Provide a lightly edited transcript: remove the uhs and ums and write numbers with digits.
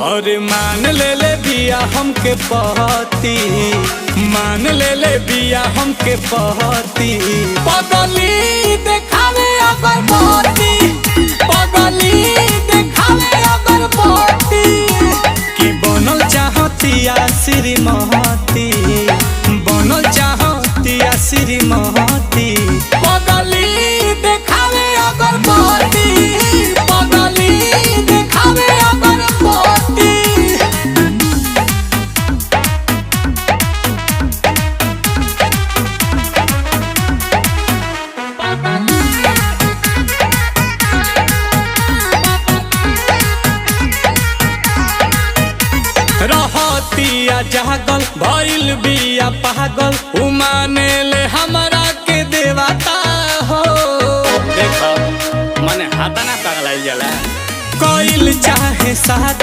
और मान ले बिया हमके पहती, मान ले बिया हमके पहती। पगली देखावे अगरबत्ती, पगली देखावे अगरबत्ती। कि बनल चाहतिया श्रीमती, बनल चाहतिया श्रीमती। पगली देखावे अगरबत्ती, पगली देखावे अगरबत्ती। रहतिया जागल भइल बिया पागल, उमाने ले हमरा के देवता हो। देखो मने हाथा ना पगलाइल जाला। कोइल चाहे साथ